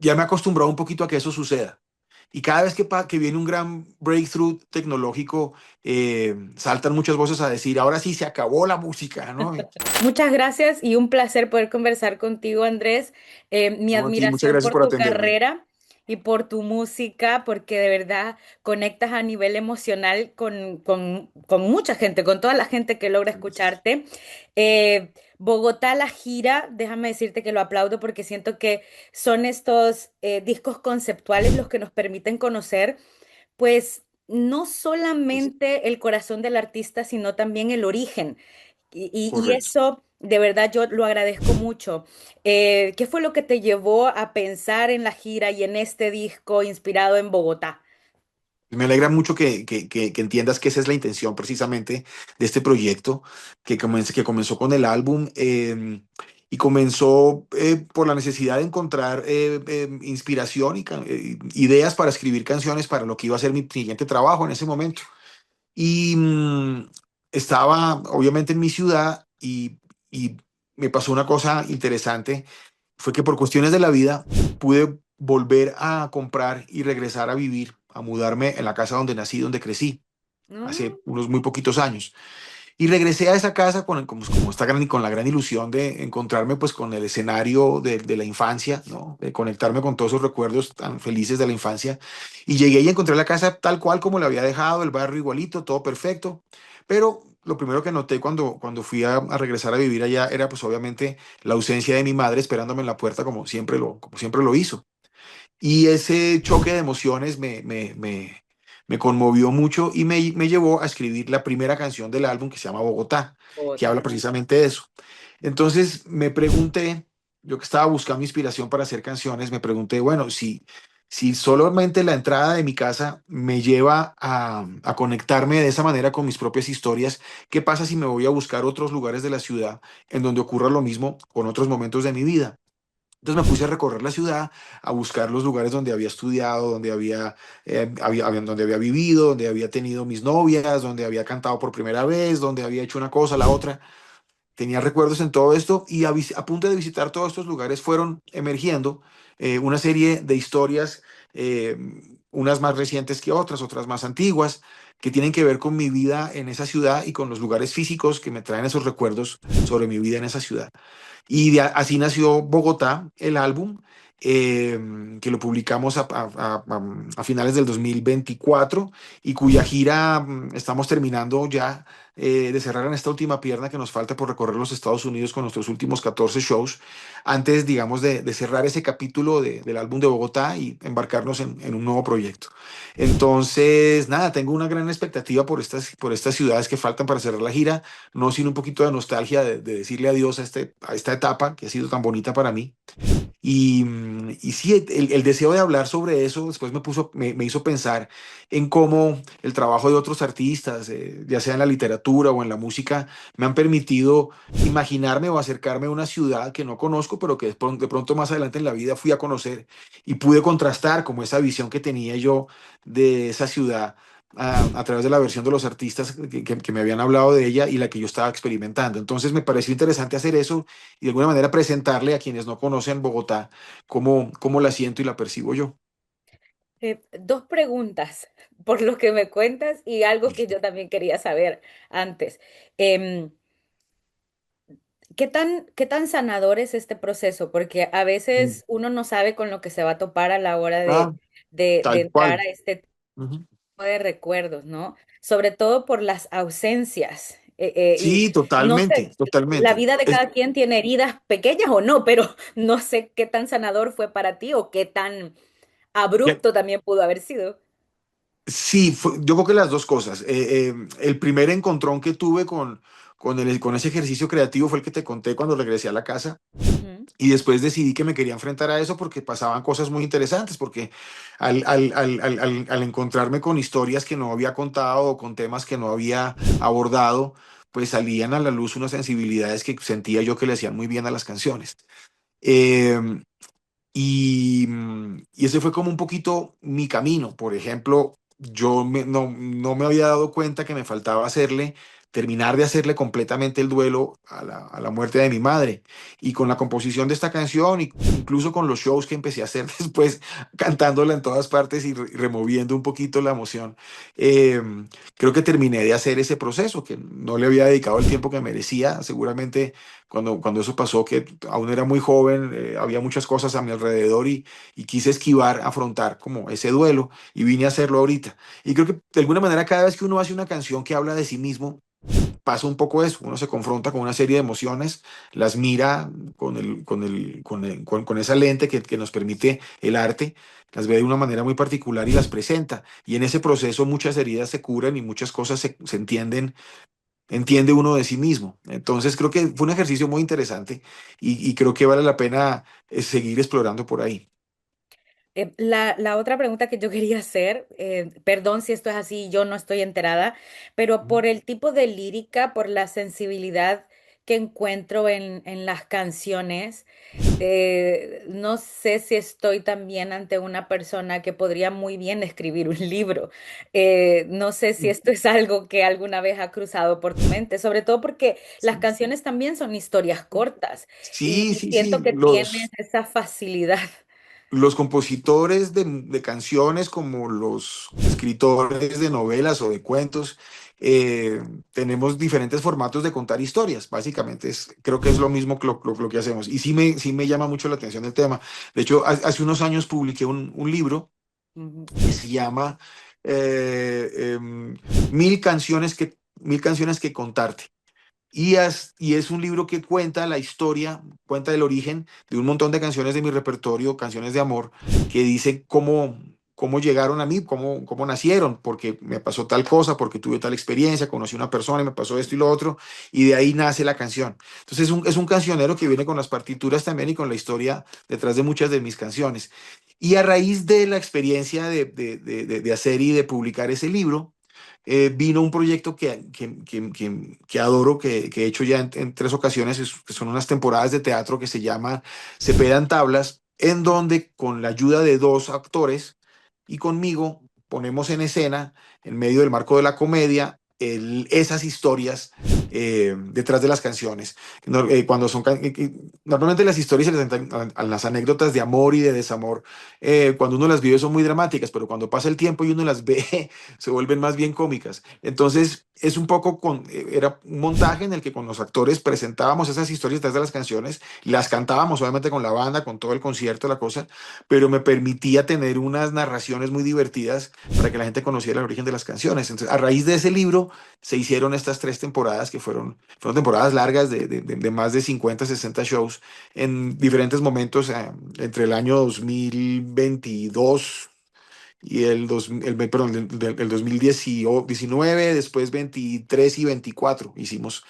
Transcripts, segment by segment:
ya me he acostumbrado un poquito a que eso suceda. Y cada vez que viene un gran breakthrough tecnológico, saltan muchas voces a decir, ahora sí se acabó la música, ¿no? Muchas gracias y un placer poder conversar contigo, Andrés. Mi No, a ti, muchas admiración gracias por por tu atenderme. carrera y por tu música, porque de verdad conectas a nivel emocional con mucha gente, con toda la gente que logra escucharte. Bogotá, la gira, déjame decirte que lo aplaudo porque siento que son estos discos conceptuales los que nos permiten conocer, pues, no solamente el corazón del artista, sino también el origen. Y Correcto. eso, de verdad, yo lo agradezco mucho. ¿Qué fue lo que te llevó a pensar en la gira y en este disco inspirado en Bogotá? Me alegra mucho que entiendas que esa es la intención precisamente de este proyecto que comenzó con el álbum y comenzó por la necesidad de encontrar inspiración y ideas para escribir canciones para lo que iba a ser mi siguiente trabajo en ese momento. Y estaba obviamente en mi ciudad y me pasó una cosa interesante, fue que por cuestiones de la vida pude volver a comprar y regresar a vivir, a mudarme en la casa donde nací, donde crecí, ¿No? hace unos muy poquitos años. Y regresé a esa casa con la gran ilusión de encontrarme pues con el escenario de la infancia, ¿no? De conectarme con todos esos recuerdos tan felices de la infancia. Y llegué y encontré la casa tal cual como la había dejado, el barrio igualito, todo perfecto. Pero lo primero que noté cuando fui a regresar a vivir allá era pues obviamente la ausencia de mi madre esperándome en la puerta como siempre lo hizo. Y ese choque de emociones me conmovió mucho y me llevó a escribir la primera canción del álbum que se llama Bogotá, que habla Bogotá. precisamente de eso. Entonces me pregunté, yo que estaba buscando inspiración para hacer canciones, me pregunté, bueno, si solamente la entrada de mi casa me lleva a conectarme de esa manera con mis propias historias, ¿qué pasa si me voy a buscar otros lugares de la ciudad en donde ocurra lo mismo con otros momentos de mi vida? Entonces me puse a recorrer la ciudad, a buscar los lugares donde había estudiado, donde había vivido, donde había tenido mis novias, donde había cantado por primera vez, donde había hecho una cosa, la otra. Tenía recuerdos en todo esto y a punto de visitar todos estos lugares fueron emergiendo una serie de historias, eh, unas más recientes que otras, otras más antiguas, que tienen que ver con mi vida en esa ciudad y con los lugares físicos que me traen esos recuerdos sobre mi vida en esa ciudad. Y así nació Bogotá, el álbum, que lo publicamos a finales del 2024 y cuya gira estamos terminando ya de cerrar en esta última pierna que nos falta por recorrer los Estados Unidos con nuestros últimos 14 shows, antes, digamos, de cerrar ese capítulo del álbum de Bogotá y embarcarnos en un nuevo proyecto. Entonces, nada, tengo una gran expectativa por estas ciudades que faltan para cerrar la gira, no sin un poquito de nostalgia de decirle adiós a esta etapa que ha sido tan bonita para mí. Y sí, el deseo de hablar sobre eso después me hizo pensar en cómo el trabajo de otros artistas, ya sea en la literatura o en la música, me han permitido imaginarme o acercarme a una ciudad que no conozco, pero que de pronto más adelante en la vida fui a conocer y pude contrastar como esa visión que tenía yo de esa ciudad a través de la versión de los artistas que me habían hablado de ella y la que yo estaba experimentando. Entonces me pareció interesante hacer eso y de alguna manera presentarle a quienes no conocen Bogotá cómo la siento y la percibo yo. Dos preguntas por lo que me cuentas y algo que yo también quería saber antes. Em, qué tan sanador es este proceso? Porque a Mm. veces uno no sabe con lo que se va a topar a la hora Ah, de tal entrar cual. a este tipo Ujú. de recuerdos, ¿no? Sobre todo por las ausencias. Y Sí, no totalmente, sé, la totalmente. vida de cada quien tiene heridas pequeñas o no, pero no sé qué tan sanador fue para ti o qué tan Que- abrupto también pudo haber sido. sí, yo creo que las dos cosas. El primer encontrón que tuve con ese ejercicio creativo fue el que te conté cuando regresé a la casa. Ujú. Y después decidí que me quería enfrentar a eso porque pasaban cosas muy interesantes, porque al encontrarme con historias que no había contado o con temas que no había abordado, pues salían a la luz unas sensibilidades que sentía yo que le hacían muy bien a las canciones. Eh, y ese fue como un poquito mi camino. Por ejemplo, no me había dado cuenta que me faltaba hacerle terminar de hacerle completamente el duelo a la muerte de mi madre. Y con la composición de esta canción, y incluso con los shows que empecé a hacer después, cantándola en todas partes y removiendo un poquito la emoción, eh, creo que terminé de hacer ese proceso, que no le había dedicado el tiempo que merecía. Seguramente cuando eso pasó, que aún era muy joven, había muchas cosas a mi alrededor y quise esquivar, afrontar como ese duelo y vine a hacerlo ahorita. Y creo que de alguna manera cada vez que uno hace una canción que habla de sí mismo, pasa un poco eso, uno se confronta con una serie de emociones, las mira con esa lente que nos permite el arte, las ve de una manera muy particular y las presenta. Y en ese proceso muchas heridas se curan y muchas cosas se entiende uno de sí mismo. Entonces creo que fue un ejercicio muy interesante y creo que vale la pena seguir explorando por ahí. La otra pregunta que yo quería hacer, perdón si esto es así, yo no estoy enterada, pero por el tipo de lírica, por la sensibilidad que encuentro en las canciones, no sé si estoy también ante una persona que podría muy bien escribir un libro. No sé si esto es algo que alguna vez ha cruzado por tu mente, sobre todo porque las canciones también son historias cortas Sí, y sí, siento sí. que tienes esa facilidad. Los compositores de canciones como los escritores de novelas o de cuentos, tenemos diferentes formatos de contar historias. Básicamente creo que es lo mismo que lo que hacemos. Y sí me llama mucho la atención el tema. De hecho, hace unos años publiqué un libro Ujú. que se llama eh, em, Mil canciones que contarte. Y es un libro que cuenta la historia, cuenta el origen de un montón de canciones de mi repertorio, canciones de amor, que dice cómo llegaron a mí, cómo nacieron, porque me pasó tal cosa, porque tuve tal experiencia, conocí una persona y me pasó esto y lo otro, y de ahí nace la canción. Entonces es un cancionero que viene con las partituras también y con la historia detrás de muchas de mis canciones. Y a raíz de la experiencia de hacer y de publicar ese libro, vino un proyecto que adoro, que he hecho ya en 3 ocasiones, que son unas temporadas de teatro que se llama Se Pedan Tablas, en donde con la ayuda de 2 actores y conmigo ponemos en escena, en medio del marco de la comedia, esas historias detrás de las canciones. Cuando normalmente las historias y las anécdotas de amor y de desamor, cuando uno las vive son muy dramáticas, pero cuando pasa el tiempo y uno las ve, se vuelven más bien cómicas. Entonces, es un poco era un montaje en el que con los actores presentábamos esas historias detrás de las canciones, las cantábamos obviamente con la banda, con todo el concierto, la cosa, pero me permitía tener unas narraciones muy divertidas para que la gente conociera el origen de las canciones. Entonces, a raíz de ese libro se hicieron estas 3 temporadas que fueron temporadas largas de más de 50 60 shows en diferentes momentos, entre el año 2022 y perdón, el 2019, después 23 y 24 hicimos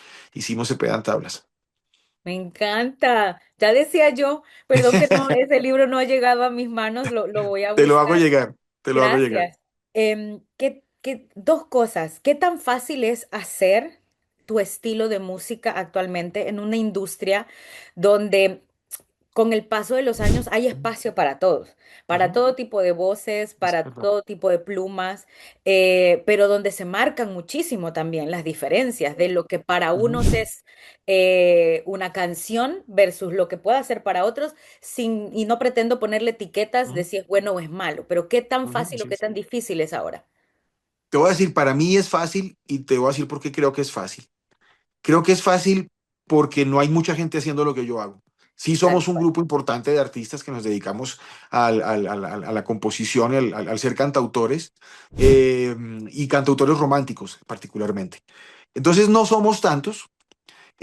Se Pedan Tablas. Me encanta. Ya decía yo, perdón que no, ese libro no ha llegado a mis manos, lo voy a Te lo hago buscar. llegar, te lo hago llegar. Gracias. Dos cosas. ¿Qué tan fácil es hacer tu estilo de música actualmente en una industria donde con el paso de los años hay espacio para todos, para Ujú. todo tipo de voces, Es para verdad. todo tipo de plumas, pero donde se marcan muchísimo también las diferencias de lo que para Ujú, unos es una canción versus lo que pueda ser para otros, y no pretendo ponerle etiquetas de ujú, si es bueno o es malo, pero qué tan ujú, fácil o así qué es. tan difícil es ahora. Te voy a decir, para mí es fácil y te voy a decir por qué creo que es fácil. Creo que es fácil porque no hay mucha gente haciendo lo que yo hago. Sí Tal somos un cual. grupo importante de artistas que nos dedicamos a la composición y al ser cantautores, eh, y cantautores románticos particularmente. Entonces no somos tantos,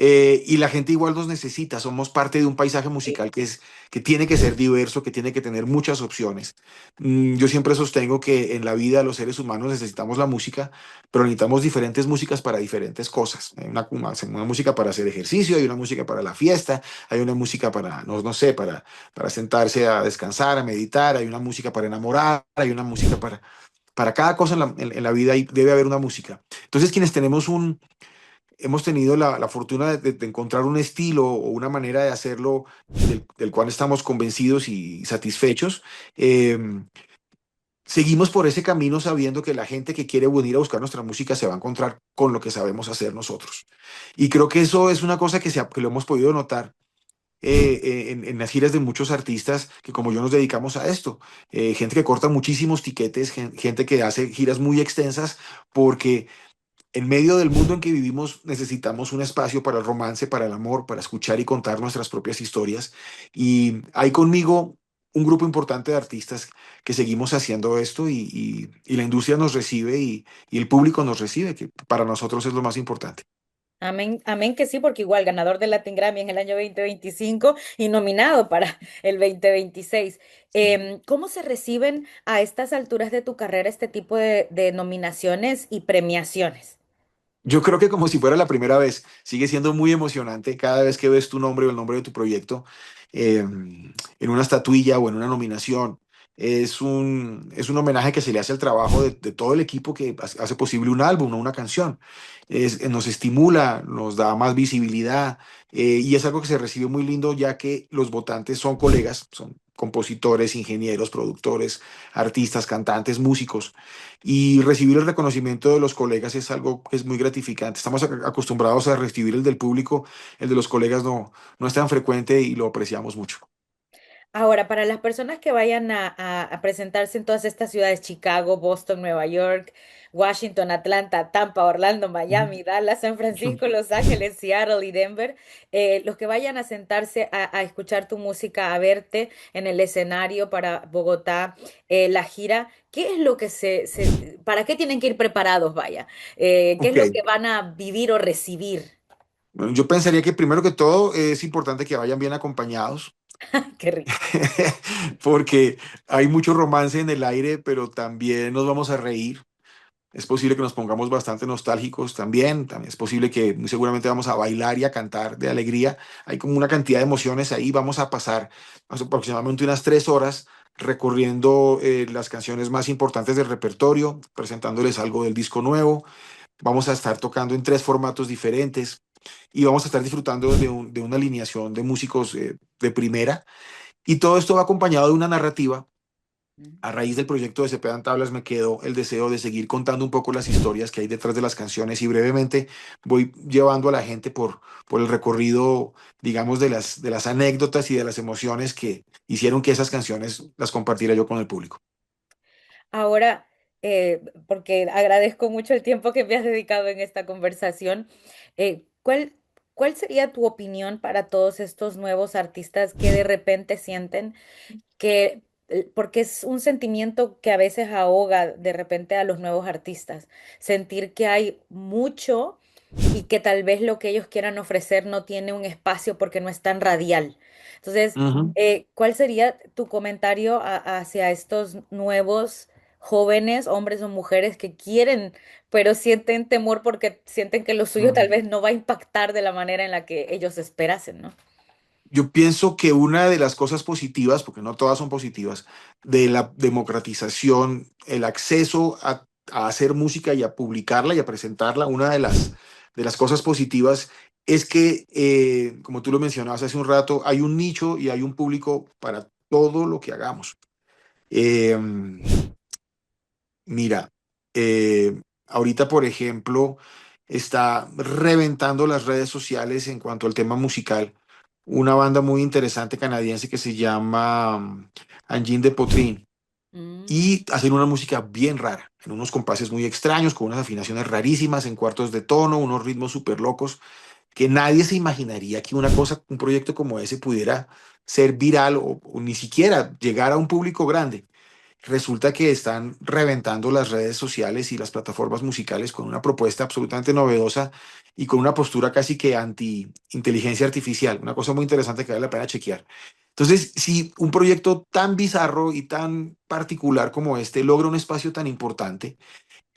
y la gente igual nos necesita, somos parte de un paisaje Sí. musical que tiene que ser diverso, que tiene que tener muchas opciones. Yo siempre sostengo que en la vida los seres humanos necesitamos la música, pero necesitamos diferentes músicas para diferentes cosas. Hay una música para hacer ejercicio, hay una música para la fiesta, hay una música para, no sé, para sentarse a descansar, a meditar, hay una música para enamorar, hay una música para cada cosa en la vida debe haber una música. Entonces, quienes hemos tenido la fortuna de encontrar un estilo o una manera de hacerlo del cual estamos convencidos y satisfechos. eh, seguimos por ese camino sabiendo que la gente que quiere venir a buscar nuestra música se va a encontrar con lo que sabemos hacer nosotros. Y creo que eso es una cosa que lo hemos podido notar en las giras de muchos artistas que como yo nos dedicamos a esto. Gente que corta muchísimos tiquetes, gente que hace giras muy extensas porque en medio del mundo en que vivimos necesitamos un espacio para el romance, para el amor, para escuchar y contar nuestras propias historias. Y hay conmigo un grupo importante de artistas que seguimos haciendo esto y la industria nos recibe y el público nos recibe, que para nosotros es lo más importante. Amén, amén que sí, porque igual ganador del Latin Grammy en el año 2025 y nominado para el 2026. ¿Cómo se reciben a estas alturas de tu carrera este tipo de nominaciones y premiaciones? Yo creo que como si fuera la primera vez, sigue siendo muy emocionante cada vez que ves tu nombre o el nombre de tu proyecto en una estatuilla o en una nominación. Es un homenaje que se le hace al trabajo de todo el equipo que hace posible un álbum o una canción. Nos estimula, nos da más visibilidad y es algo que se recibe muy lindo ya que los votantes son colegas, son compositores, ingenieros, productores, artistas, cantantes, músicos y recibir el reconocimiento de los colegas es algo que es muy gratificante. Estamos acostumbrados a recibir el del público, el de los colegas no es tan frecuente y lo apreciamos mucho. Ahora, para las personas que vayan a presentarse en todas estas ciudades, Chicago, Boston, Nueva York, Washington, Atlanta, Tampa, Orlando, Ujú. Miami, Dallas, San Francisco, Los Ángeles, Seattle y Denver, los que vayan a sentarse a escuchar tu música, a verte en el escenario para Bogotá, la gira, ¿qué es lo que para qué tienen que ir preparados, vaya? ¿Qué es Ok, lo que van a vivir o recibir? bueno, yo pensaría que primero que todo es importante que vayan bien acompañados, Qué rico. porque hay mucho romance en el aire, pero también nos vamos a reír. Es posible que nos pongamos bastante nostálgicos también es posible que muy seguramente vamos a bailar y a cantar de alegría. Hay como una cantidad de emociones ahí. Vamos a pasar aproximadamente unas 3 horas recorriendo las canciones más importantes del repertorio, presentándoles algo del disco nuevo. Vamos a estar tocando en 3 formatos diferentes y vamos a estar disfrutando de una alineación de músicos de primera. Y todo esto va acompañado de una narrativa. A raíz del proyecto de Cepeda en Tablas me quedó el deseo de seguir contando un poco las historias que hay detrás de las canciones y brevemente voy llevando a la gente por el recorrido, digamos, de las anécdotas y de las emociones que hicieron que esas canciones las compartiera yo con el público. Ahora, porque agradezco mucho el tiempo que me has dedicado en esta conversación, ¿cuál sería tu opinión para todos estos nuevos artistas que de repente sienten que, porque es un sentimiento que a veces ahoga de repente a los nuevos artistas, sentir que hay mucho y que tal vez lo que ellos quieran ofrecer no tiene un espacio porque no es tan radial? Entonces, Ujú. ¿cuál sería tu comentario hacia estos nuevos jóvenes, hombres o mujeres que quieren, pero sienten temor porque sienten que lo suyo tal Mm. vez no va a impactar de la manera en la que ellos esperasen, ¿no? Yo pienso que una de las cosas positivas, porque no todas son positivas, de la democratización, el acceso a hacer música y a publicarla y a presentarla, una de las cosas positivas es que, como tú lo mencionabas hace un rato, hay un nicho y hay un público para todo lo que hagamos. Eh, Mira, ahorita, por ejemplo, está reventando las redes sociales en cuanto al tema musical. Una banda muy interesante canadiense que se llama Engine de Potrin Mm. y hacen una música bien rara, en unos compases muy extraños, con unas afinaciones rarísimas, en cuartos de tono, unos ritmos súper locos, que nadie se imaginaría que una cosa, un proyecto como ese pudiera ser viral o ni siquiera llegar a un público grande. Resulta que están reventando las redes sociales y las plataformas musicales con una propuesta absolutamente novedosa y con una postura casi que anti-inteligencia artificial, una cosa muy interesante que vale la pena chequear. Entonces, si un proyecto tan bizarro y tan particular como este logra un espacio tan importante,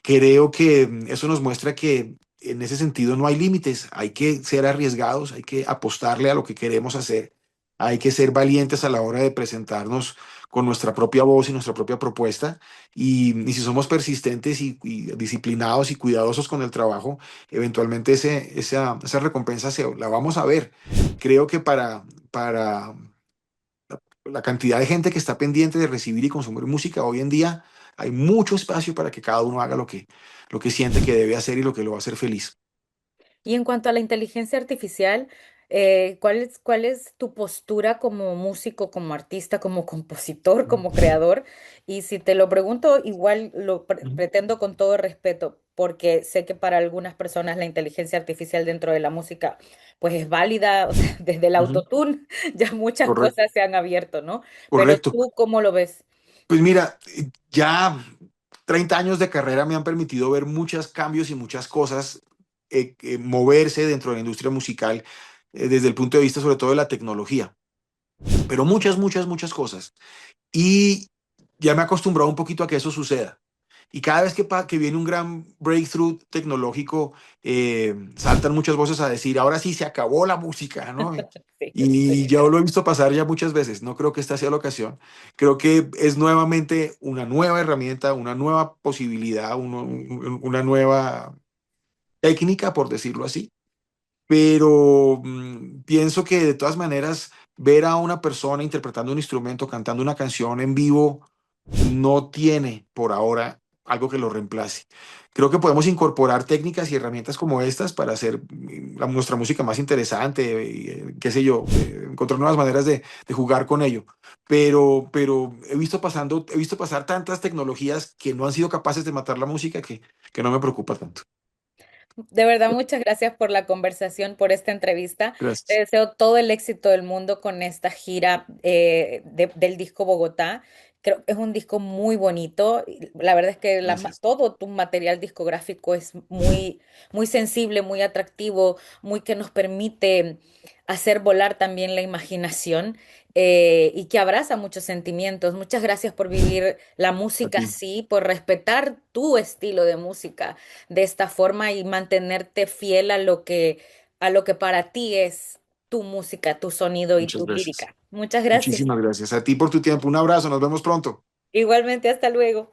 creo que eso nos muestra que en ese sentido no hay límites, hay que ser arriesgados, hay que apostarle a lo que queremos hacer, hay que ser valientes a la hora de presentarnos con nuestra propia voz y nuestra propia propuesta y si somos persistentes y disciplinados y cuidadosos con el trabajo, eventualmente esa recompensa la vamos a ver. Creo que para la cantidad de gente que está pendiente de recibir y consumir música hoy en día, hay mucho espacio para que cada uno haga lo que siente que debe hacer y lo que lo va a hacer feliz. Y en cuanto a la inteligencia artificial, cuál es tu postura como músico, como artista, como compositor, como creador? Y si te lo pregunto, igual Ujú, pretendo con todo respeto, porque sé que para algunas personas la inteligencia artificial dentro de la música pues es válida, o sea, desde el ujú. autotune ya muchas Correcto, cosas se han abierto, ¿no? Pero correcto. tú, ¿cómo lo ves? Pues mira, ya 30 años de carrera me han permitido ver muchos cambios y muchas cosas, moverse dentro de la industria musical desde el punto de vista sobre todo de la tecnología, pero muchas, muchas, muchas cosas. Y ya me he acostumbrado un poquito a que eso suceda. Y cada vez que viene un gran breakthrough tecnológico, saltan muchas voces a decir, ahora sí se acabó la música, ¿no? Sí, estoy de Y ya lo he acuerdo. visto pasar ya muchas veces. No creo que esta sea la ocasión. Creo que es nuevamente una nueva herramienta, una nueva posibilidad, una nueva técnica, por decirlo así. Pero pienso que de todas maneras, ver a una persona interpretando un instrumento, cantando una canción en vivo, no tiene por ahora algo que lo reemplace. Creo que podemos incorporar técnicas y herramientas como estas para hacer nuestra música más interesante, qué sé yo, encontrar nuevas maneras de jugar con ello. Pero he visto pasar tantas tecnologías que no han sido capaces de matar la música que no me preocupa tanto. De verdad, muchas gracias por la conversación, por esta entrevista. Te Gracias. deseo todo el éxito del mundo con esta gira del disco Bogotá. Creo que es un disco muy bonito. Y la verdad es que Gracias. todo tu material discográfico es muy sensible, muy atractivo, muy que nos permite hacer volar también la imaginación y que abraza muchos sentimientos. Muchas gracias por vivir la A música ti. así, por respetar tu estilo de música de esta forma y mantenerte fiel a lo que para ti es tu música, tu sonido y Muchas tu gracias. lírica. Muchas gracias. Muchísimas gracias a ti por tu tiempo. Un abrazo, nos vemos pronto. Igualmente, hasta luego.